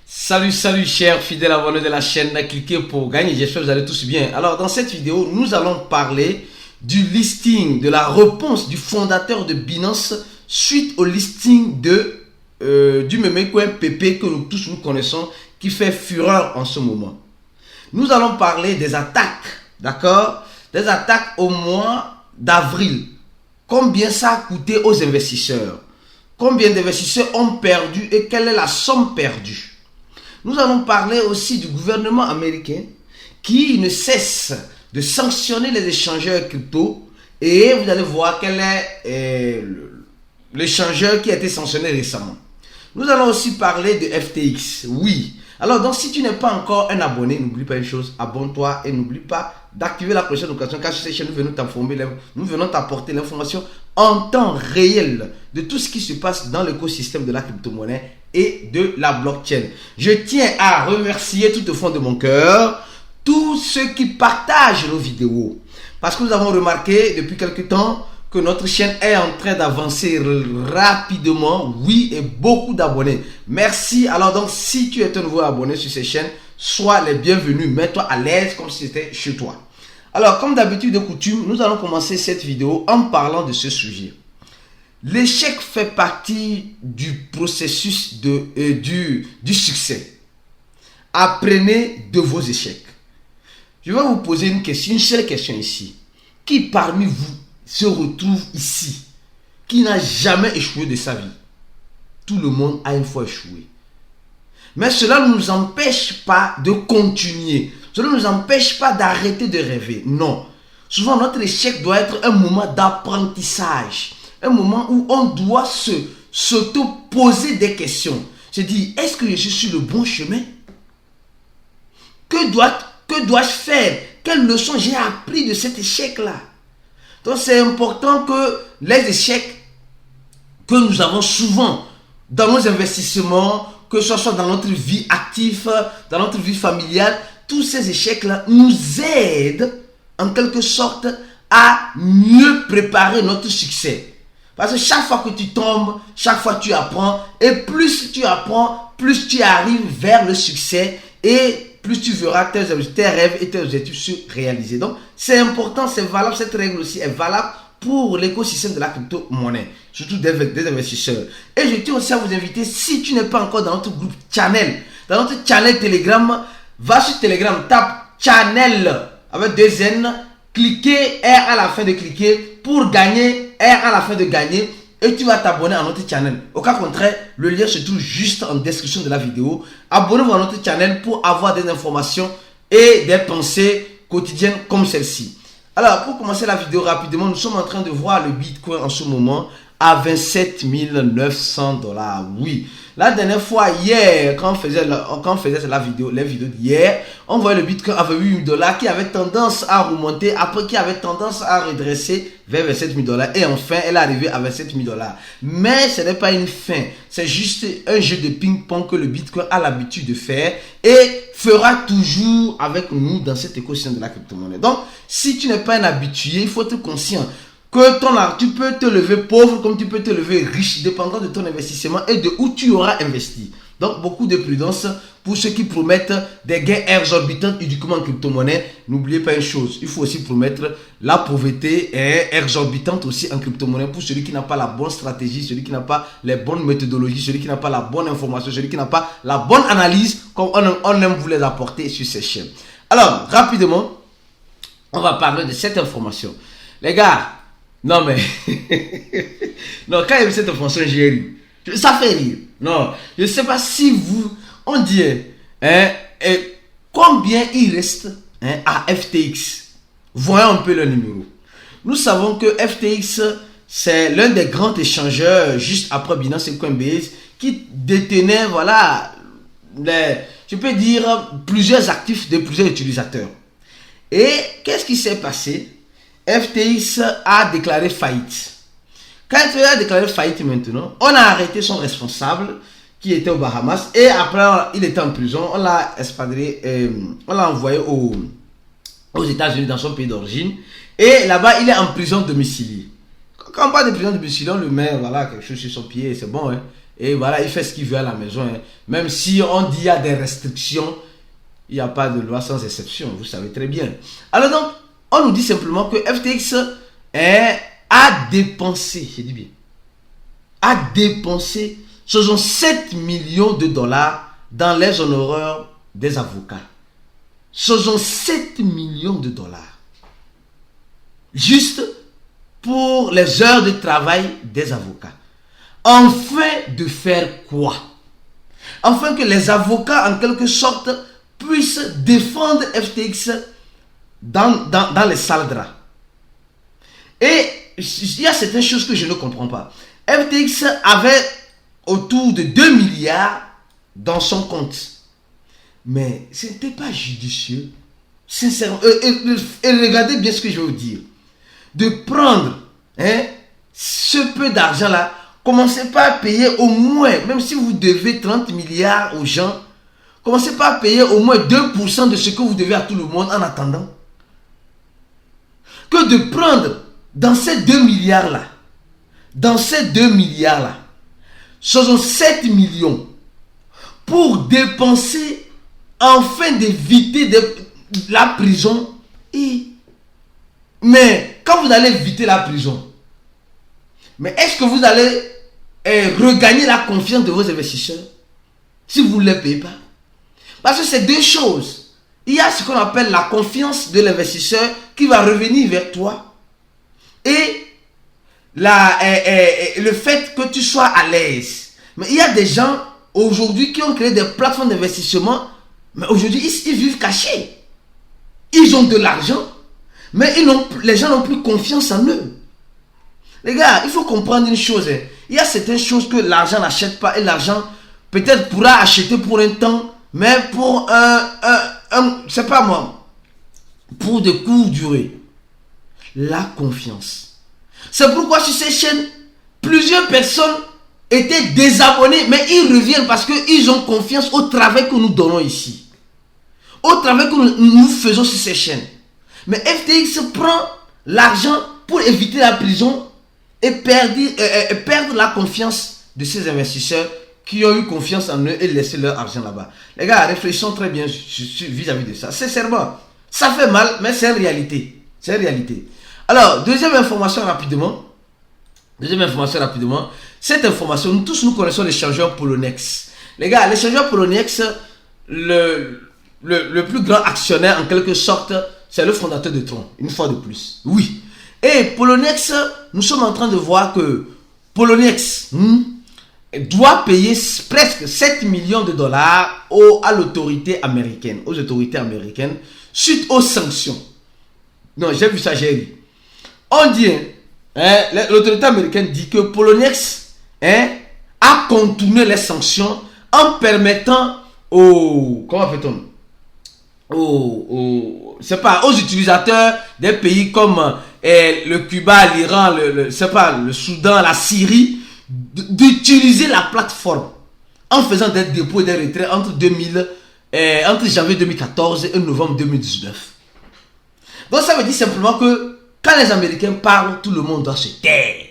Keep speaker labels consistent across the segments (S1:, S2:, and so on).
S1: Salut chers fidèles abonnés de la chaîne, cliquez pour gagner, j'espère que vous allez tous bien. Alors dans cette vidéo, nous allons parler du listing, de la réponse du fondateur de Binance suite au listing du Memecoin PP que nous tous nous connaissons, qui fait fureur en ce moment. Nous allons parler des attaques, d'accord? Des attaques au mois d'avril. Combien ça a coûté aux investisseurs? Combien d'investisseurs ont perdu et quelle est la somme perdue? Nous allons parler aussi du gouvernement américain qui ne cesse de sanctionner les échangeurs crypto, et vous allez voir quel est l'échangeur qui a été sanctionné récemment. Nous allons aussi parler de FTX. Oui. Alors donc si tu n'es pas encore un abonné, n'oublie pas une chose, abonne-toi et n'oublie pas d'activer la cloche de notification, car sur cette chaîne nous venons t'informer, nous venons t'apporter l'information en temps réel de tout ce qui se passe dans l'écosystème de la crypto-monnaie et de la blockchain. Je tiens à remercier tout au fond de mon cœur tous ceux qui partagent nos vidéos, parce que nous avons remarqué depuis quelque temps que notre chaîne est en train d'avancer rapidement, oui, et beaucoup d'abonnés. Merci. Alors donc, si tu es un nouveau abonné sur cette chaîne, sois les bienvenus, mets-toi à l'aise comme si c'était chez toi. Alors, comme d'habitude de coutume, nous allons commencer cette vidéo en parlant de ce sujet. L'échec fait partie du processus du succès. Apprenez de vos échecs. Je vais vous poser une question, une seule question ici. Qui parmi vous se retrouve ici, qui n'a jamais échoué de sa vie? Tout le monde a une fois échoué. Mais cela ne nous empêche pas de continuer. Cela ne nous empêche pas d'arrêter de rêver. Non. Souvent, notre échec doit être un moment d'apprentissage. Un moment où on doit s'auto-poser des questions. Se dire, est-ce que je suis sur le bon chemin? Que dois-je faire? Quelle leçon j'ai appris de cet échec-là? Donc, c'est important que les échecs que nous avons souvent dans nos investissements, que ce soit dans notre vie active, dans notre vie familiale, tous ces échecs-là nous aident en quelque sorte à mieux préparer notre succès. Parce que chaque fois que tu tombes, chaque fois tu apprends, et plus tu apprends, plus tu arrives vers le succès, et plus tu verras tes rêves et tes objectifs se réaliser. Donc, c'est important, c'est valable, cette règle aussi est valable pour l'écosystème de la crypto-monnaie, surtout des investisseurs. Et je tiens aussi à vous inviter, si tu n'es pas encore dans notre groupe Channel, dans notre channel Telegram, va sur Telegram, tape Channel avec 2 N, cliquez R à la fin de cliquer pour gagner, R à la fin de gagner, et tu vas t'abonner à notre channel. Au cas contraire, le lien se trouve juste en description de la vidéo. Abonnez-vous à notre channel pour avoir des informations et des pensées quotidiennes comme celle-ci. Alors, pour commencer la vidéo rapidement, nous sommes en train de voir le Bitcoin en ce moment à 27 900 $. Oui. La dernière fois, hier, quand on faisait les vidéos d'hier, on voyait le Bitcoin avec 8 000 $ qui avait tendance à remonter, après qui avait tendance à redresser vers 27 000 $. Et enfin, elle est arrivée à 27 000 $. Mais ce n'est pas une fin, c'est juste un jeu de ping-pong que le Bitcoin a l'habitude de faire et fera toujours avec nous dans cet écosystème de la crypto-monnaie. Donc, si tu n'es pas un habitué, il faut être conscient que tu peux te lever pauvre comme tu peux te lever riche, dépendant de ton investissement et de où tu auras investi. Donc, beaucoup de prudence pour ceux qui promettent des gains exorbitants uniquement en crypto-monnaie. N'oubliez pas une chose, il faut aussi promettre la pauvreté exorbitante aussi en crypto-monnaie pour celui qui n'a pas la bonne stratégie, celui qui n'a pas les bonnes méthodologies, celui qui n'a pas la bonne information, celui qui n'a pas la bonne analyse comme on aime vous les apporter sur ces chaînes. Alors, rapidement, on va parler de cette information. Les gars, non mais, non, quand il y a eu cette information, j'ai ri. Ça fait rire. Non, je ne sais pas si on dit, combien il reste à FTX. Voyons un peu le numéro. Nous savons que FTX, c'est l'un des grands échangeurs juste après Binance et Coinbase qui détenait, voilà, je peux dire, plusieurs actifs de plusieurs utilisateurs. Et qu'est-ce qui s'est passé? FTX a déclaré faillite. Quand FTX a déclaré faillite maintenant, on a arrêté son responsable qui était aux Bahamas et après il était en prison. On l'a expatrié, on l'a envoyé aux États-Unis dans son pays d'origine et là-bas il est en prison domiciliée. Quand on parle de prison domiciliée, on le met voilà, quelque chose sur son pied, c'est bon. Hein? Et voilà, il fait ce qu'il veut à la maison. Hein. Même si on dit qu'il y a des restrictions, il n'y a pas de loi sans exception, vous savez très bien. Alors donc, on nous dit simplement que FTX a dépensé, je dis bien, a dépensé 67 millions de dollars dans les honoraires des avocats. 67 millions de dollars. Juste pour les heures de travail des avocats. Afin de faire quoi? Afin que les avocats, en quelque sorte, puissent défendre FTX dans les salles de draps. Et il y a certaines choses que je ne comprends pas. FTX avait autour de 2 milliards dans son compte. Mais ce n'était pas judicieux. Sincèrement. Et regardez bien ce que je vais vous dire. De prendre ce peu d'argent-là, commencez pas à payer au moins, même si vous devez 30 milliards aux gens, commencez pas à payer au moins 2% de ce que vous devez à tout le monde en attendant. Que de prendre dans ces 2 milliards-là, 67 millions pour dépenser afin d'éviter la prison. Mais quand vous allez éviter la prison, mais est-ce que vous allez regagner la confiance de vos investisseurs si vous ne les payez pas? Parce que c'est deux choses. Il y a ce qu'on appelle la confiance de l'investisseur qui va revenir vers toi et le fait que tu sois à l'aise. Mais il y a des gens aujourd'hui qui ont créé des plateformes d'investissement, mais aujourd'hui ils vivent cachés. Ils ont de l'argent, mais les gens n'ont plus confiance en eux. Les gars, il faut comprendre une chose. Il y a certaines choses que l'argent n'achète pas et l'argent peut-être pourra acheter pour un temps, mais pour c'est pas moi, pour de courtes durées. La confiance. C'est pourquoi sur ces chaînes, plusieurs personnes étaient désabonnées, mais ils reviennent parce qu'ils ont confiance au travail que nous donnons ici. Au travail que nous faisons sur ces chaînes. Mais FTX prend l'argent pour éviter la prison et perdre la confiance de ces investisseurs qui ont eu confiance en eux et laissé leur argent là-bas. Les gars, réfléchissons très bien vis-à-vis de ça. Sincèrement, ça fait mal, mais c'est une réalité. C'est une réalité. Alors, deuxième information rapidement. Cette information, nous tous nous connaissons l'échangeur Poloniex. Les gars, l'échangeur Poloniex, le plus grand actionnaire en quelque sorte, c'est le fondateur de Tron, une fois de plus. Oui. Et Poloniex, nous sommes en train de voir que Poloniex doit payer presque 7 millions de dollars aux autorités américaines suite aux sanctions. Non, j'ai vu ça, j'ai lu. On dit, l'autorité américaine dit que Poloniex a contourné les sanctions en permettant aux utilisateurs des pays comme le Cuba, l'Iran, le Soudan, la Syrie, d'utiliser la plateforme en faisant des dépôts et des retraits entre janvier 2014 et novembre 2019. Donc ça veut dire simplement que quand les Américains parlent, tout le monde doit se taire.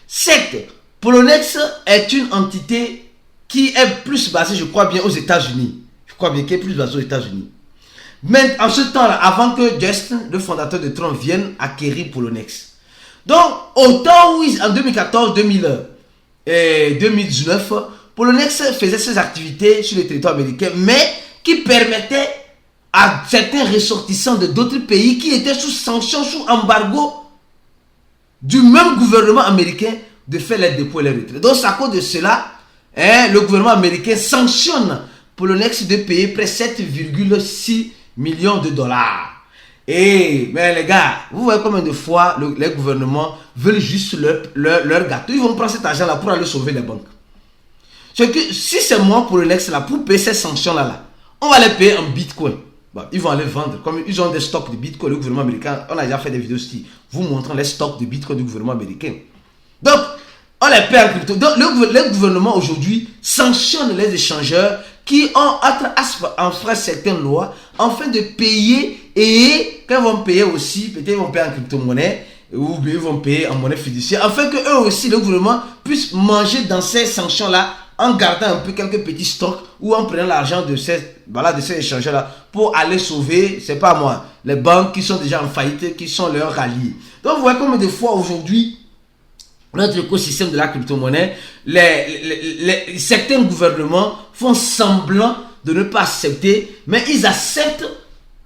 S1: Cette Poloniex est une entité qui est plus basée, je crois bien, aux États-Unis. Mais en ce temps-là, avant que Justin, le fondateur de Tron, vienne acquérir Poloniex. Donc, au temps où, en 2019, Poloniex faisait ses activités sur le territoire américain, mais qui permettait à certains ressortissants de d'autres pays qui étaient sous sanctions, sous embargo du même gouvernement américain de faire les dépôts et les retraits. Donc, c'est à cause de cela, le gouvernement américain sanctionne Poloniex de payer près 7,6 millions de dollars. Mais les gars, vous voyez combien de fois les gouvernements veulent juste leur gâteau. Ils vont prendre cet argent là pour aller sauver les banques. C'est que si c'est moi Poloniex là, pour payer ces sanctions là, on va les payer en bitcoin. Bon, ils vont aller vendre. Comme ils ont des stocks de bitcoin, le gouvernement américain, on a déjà fait des vidéos aussi, vous montrant les stocks de bitcoin du gouvernement américain. Donc, on les paie en crypto. Donc, le gouvernement aujourd'hui sanctionne les échangeurs qui ont enfreint certaines lois afin de payer, et quand ils vont payer aussi, peut-être ils vont payer en crypto-monnaie, ou bien ils vont payer en monnaie fiduciaire, afin que eux aussi, le gouvernement, puisse manger dans ces sanctions-là en gardant un peu quelques petits stocks ou en prenant l'argent de ces échangeurs-là pour aller sauver, c'est pas moi, les banques qui sont déjà en faillite, qui sont leurs ralliés. Donc vous voyez comme des fois aujourd'hui, notre écosystème de la crypto-monnaie, certains gouvernements font semblant de ne pas accepter, mais ils acceptent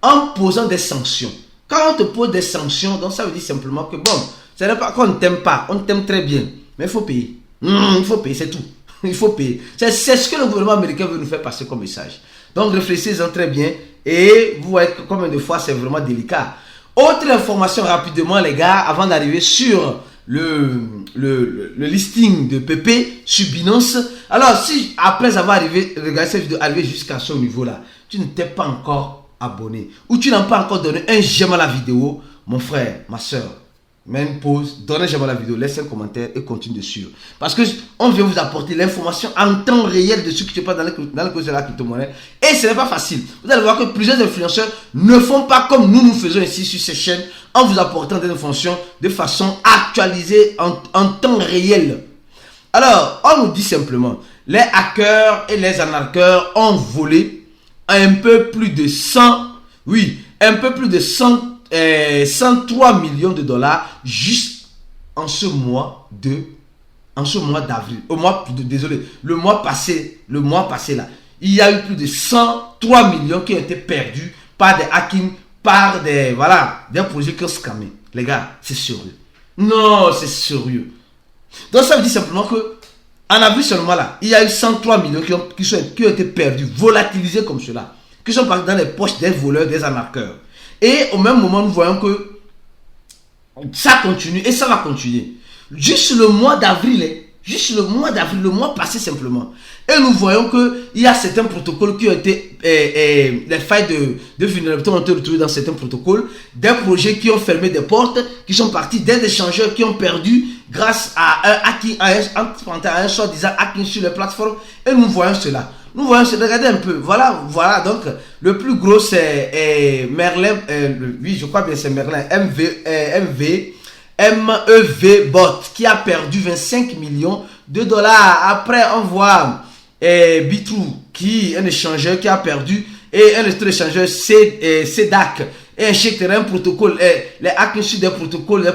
S1: en posant des sanctions. Quand on te pose des sanctions, donc ça veut dire simplement que bon, ce n'est pas qu'on ne t'aime pas, on t'aime très bien, mais il faut payer. Il faut payer, c'est tout. Il faut payer. C'est ce que le gouvernement américain veut nous faire passer comme message. Donc réfléchissez-en très bien et vous voyez combien de fois c'est vraiment délicat. Autre information rapidement les gars, avant d'arriver sur le listing de PP sur Binance. Alors si après avoir regardé cette vidéo, arrivé jusqu'à ce niveau là, tu ne t'es pas encore abonné ou tu n'as pas encore donné un j'aime à la vidéo, mon frère, ma soeur, mets une pause, donnez j'aime à la vidéo, laissez un commentaire et continue de suivre. Parce que on vient vous apporter l'information en temps réel de ce qui se passe dans le cause de la crypto-monnaie. Et ce n'est pas facile. Vous allez voir que plusieurs influenceurs ne font pas comme nous faisons ici sur ces chaînes, en vous apportant des informations de façon actualisée en temps réel. Alors, on nous dit simplement, les hackers et les arnaqueurs ont volé un peu plus de 103 millions de dollars juste en ce mois d'avril. Le mois passé là. Il y a eu plus de 103 millions qui ont été perdus par des hackings, par des projets qui ont scammé. Les gars, c'est sérieux. Non, c'est sérieux. Donc ça veut dire simplement que en avril seulement là, il y a eu 103 millions qui ont été perdus, volatilisés comme cela, qui sont partis dans les poches des voleurs, des arnaqueurs. Et au même moment, nous voyons que ça continue et ça va continuer. Juste le mois d'avril, le mois passé simplement. Et nous voyons qu'il y a certains protocoles qui ont été, les failles de vulnérabilité ont été retrouvées dans certains protocoles, des projets qui ont fermé des portes, qui sont partis, des échangeurs qui ont perdu grâce à un hacking, à un soi-disant hacking sur les plateformes. Et nous voyons cela. Regardez un peu. Voilà. Donc, le plus gros, c'est Merlin. Oui, je crois bien c'est Merlin. MEV Bot qui a perdu 25 millions de dollars. Après, on voit Bitrue qui est un échangeur qui a perdu, et un autre échangeur CEDAC et un protocole. Les hacks sur des protocoles,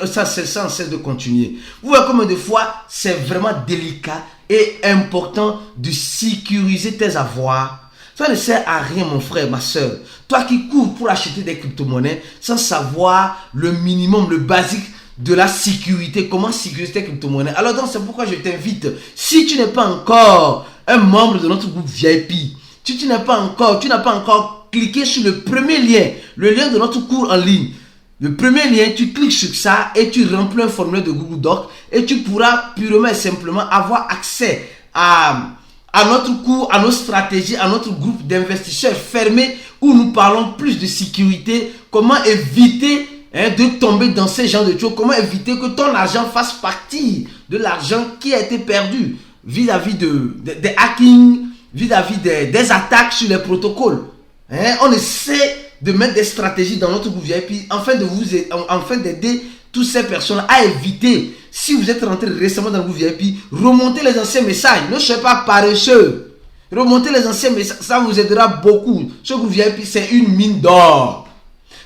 S1: ça cesse de continuer. Vous voyez combien de fois c'est vraiment délicat et important de sécuriser tes avoirs. Ça ne sert à rien, mon frère, ma soeur. Toi qui cours pour acheter des crypto-monnaies sans savoir le minimum, le basique de la sécurité, comment sécuriser tes crypto-monnaies. Alors donc, c'est pourquoi je t'invite, si tu n'es pas encore un membre de notre groupe VIP, si tu n'as pas encore cliqué sur le premier lien, le lien de notre cours en ligne, le premier lien, tu cliques sur ça et tu remplis un formulaire de Google Doc et tu pourras purement et simplement avoir accès à notre cours, à nos stratégies, à notre groupe d'investisseurs fermés où nous parlons plus de sécurité, comment éviter de tomber dans ces genres de choses, comment éviter que ton argent fasse partie de l'argent qui a été perdu vis-à-vis des hacking, vis-à-vis des attaques sur les protocoles. On essaie de mettre des stratégies dans notre groupe VIP afin d'aider toutes ces personnes à éviter. Si vous êtes rentré récemment dans le groupe VIP, remontez les anciens messages. Ne soyez pas paresseux. Remontez les anciens messages, ça vous aidera beaucoup. Ce groupe VIP, c'est une mine d'or.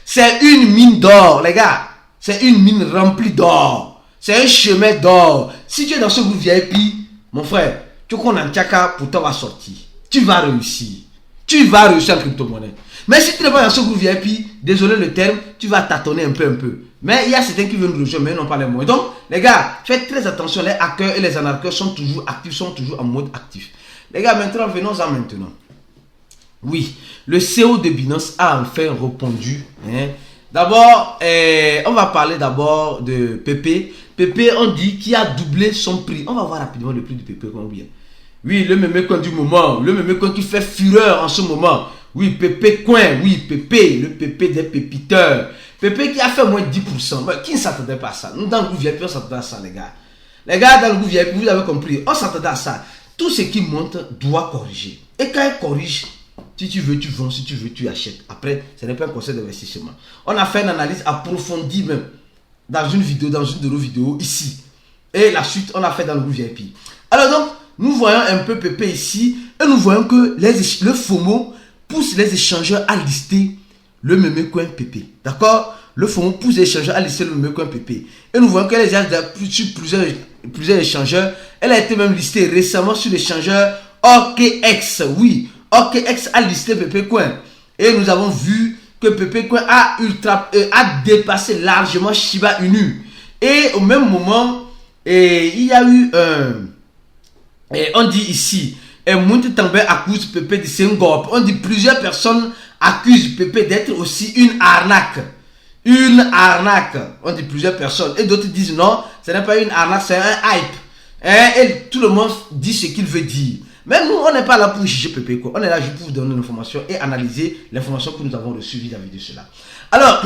S1: C'est une mine d'or, les gars. C'est une mine remplie d'or. C'est un chemin d'or. Si tu es dans ce groupe VIP, mon frère, tu connais un tchaka pour toi va sortir. Tu vas réussir. Tu vas réussir en crypto-monnaie. Mais si tu n'es pas dans ce groupe VIP, désolé le terme, tu vas tâtonner un peu. Mais il y a certains qui veulent nous rejoindre, mais ils n'ont pas les moyens. Donc, les gars, faites très attention. Les hackers et les arnaqueurs sont toujours actifs, sont toujours en mode actif. Les gars, maintenant, venons-en maintenant. Oui, le CEO de Binance a enfin répondu. D'abord, on va parler d'abord de PP. PP, on dit qu'il a doublé son prix. On va voir rapidement le prix de PP combien. Oui, le même coin du moment, le même coin qui fait fureur en ce moment. Oui, PP coin, oui, PP, le PP des pépiteurs. PP qui a fait moins de 10%. Mais qui ne s'attendait pas à ça? Nous, dans le groupe VIP, on s'attendait à ça, les gars. Les gars, dans le groupe VIP, vous avez compris, on s'attendait à ça. Tout ce qui monte doit corriger. Et quand il corrige, si tu veux, tu vends, si tu veux, tu achètes. Après, ce n'est pas un conseil d'investissement. On a fait une analyse approfondie même dans une vidéo, dans une de nos vidéos ici. Et la suite, on a fait dans le groupe VIP. Alors donc, nous voyons un peu PP ici. Et nous voyons que le FOMO pousse les échangeurs à lister le Memecoin PP. D'accord? Le FOMO pousse les échangeurs à lister le Memecoin PP. Et nous voyons qu'elle est sur plusieurs échangeurs. Elle a été même listée récemment sur l'échangeur OKX. Oui, OKX a listé PPCoin. Et nous avons vu que PPCoin a dépassé largement Shiba Inu. Et au même moment, il y a eu on dit ici, Mountetambe accuse Pepe de Sengop. On dit plusieurs personnes accusent Pepe d'être aussi une arnaque. Une arnaque. On dit plusieurs personnes. Et d'autres disent non, ce n'est pas une arnaque, c'est un hype. Et tout le monde dit ce qu'il veut dire. Mais nous, on n'est pas là pour juger Pepe, quoi. On est là juste pour vous donner l'information et analyser l'information que nous avons reçue vis-à-vis de cela. Alors,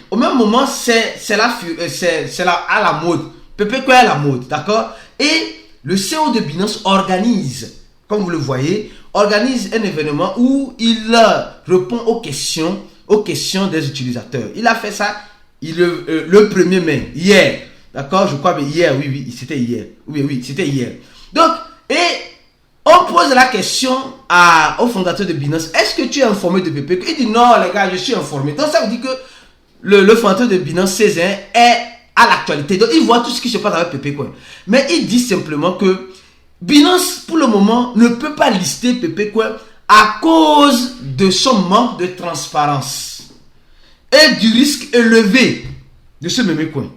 S1: au même moment, c'est à la mode. Pepe quoi est à la mode, d'accord? Et le CEO de Binance organise, comme vous le voyez, organise un événement où il répond aux questions des utilisateurs. Il a fait ça le 1er mai, hier. D'accord? Je crois, mais hier, oui, c'était hier. Oui, c'était hier. Donc, et on pose la question au fondateur de Binance, est-ce que tu es informé de PP? Il dit non, les gars, je suis informé. Donc, ça veut dire que le fondateur de Binance, Césaire, est à l'actualité. Donc, il voit tout ce qui se passe avec PP, quoi. Mais il dit simplement que Binance, pour le moment, ne peut pas lister PP, quoi, à cause de son manque de transparence et du risque élevé de ce même coin.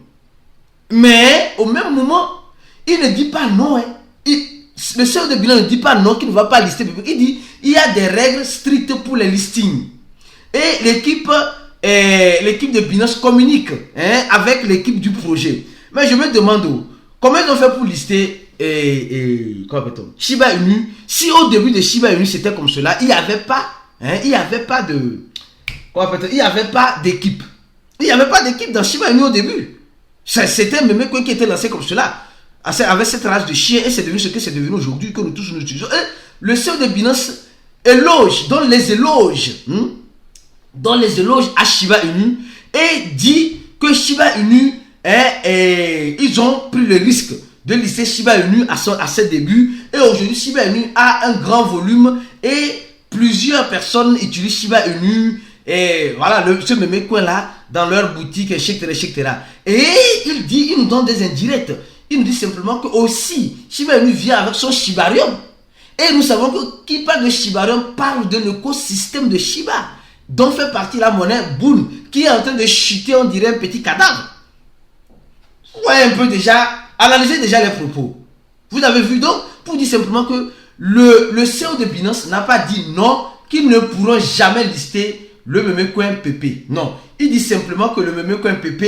S1: Mais, au même moment, il ne dit pas non, hein. Le CEO de Binance ne dit pas non, qu'il ne va pas lister PP. Il dit, il y a des règles strictes pour les listings. Et l'équipe de Binance communique avec l'équipe du projet. Mais je me demande comment ils ont fait pour lister Shiba Inu. Si au début de Shiba Inu c'était comme cela, il n'y avait pas d'équipe. Il n'y avait pas d'équipe dans Shiba Inu au début. C'était même quoi qui était lancé comme cela, avec cette race de chien, et c'est devenu ce que c'est devenu aujourd'hui, que nous tous nous utilisons. Et le CEO de Binance donne les éloges à Shiba Inu et dit que Shiba Inu ils ont pris le risque de lister Shiba Inu à ses débuts, et aujourd'hui Shiba Inu a un grand volume et plusieurs personnes utilisent Shiba Inu et voilà ce même coin là dans leur boutique, etc. Et il nous donne des indirects. Il nous dit simplement que aussi Shiba Inu vient avec son Shibarium, et nous savons que qui parle de Shibarium parle de l'écosystème de Shiba, dont fait partie la monnaie Boon, qui est en train de chuter, on dirait un petit cadavre. Ouais, un peu déjà, analysez déjà les propos. Vous avez vu donc, pour dire simplement que le CEO de Binance n'a pas dit non, qu'ils ne pourront jamais lister le Memecoin PP. Non, il dit simplement que le Memecoin PP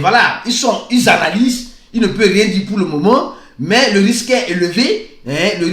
S1: voilà, ils analysent, il ne peut rien dire pour le moment, mais le risque est élevé, le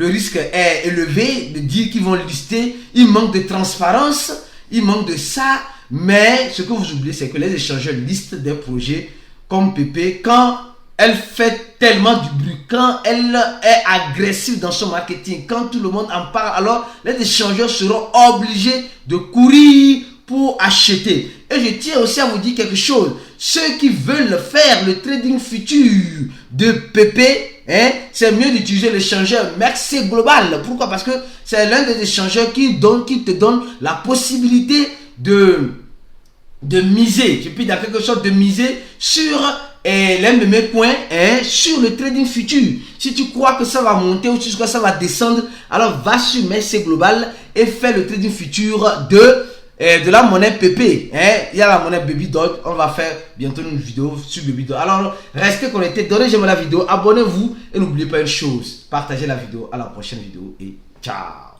S1: risque est élevé de dire qu'ils vont lister. Il manque de transparence, il manque de ça. Mais ce que vous oubliez, c'est que les échangeurs listent des projets comme PP quand elle fait tellement du bruit, quand elle est agressive dans son marketing, quand tout le monde en parle, alors les échangeurs seront obligés de courir pour acheter. Et je tiens aussi à vous dire quelque chose. Ceux qui veulent faire le trading futur de PP, c'est mieux d'utiliser l'échangeur Merxé Global. Pourquoi? Parce que c'est l'un des échangeurs qui te donne la possibilité de miser. Je peux dire quelque chose, de miser sur les mêmes points, sur le trading futur. Si tu crois que ça va monter ou si tu crois que ça va descendre, alors va sur Merxé Global et fais le trading futur de la monnaie PP. Il y a la monnaie Baby Dog. On va faire bientôt une vidéo sur Baby Dog. Alors restez connectés, donnez j'aime la vidéo, abonnez-vous et n'oubliez pas une chose, partagez la vidéo. À la prochaine vidéo et ciao.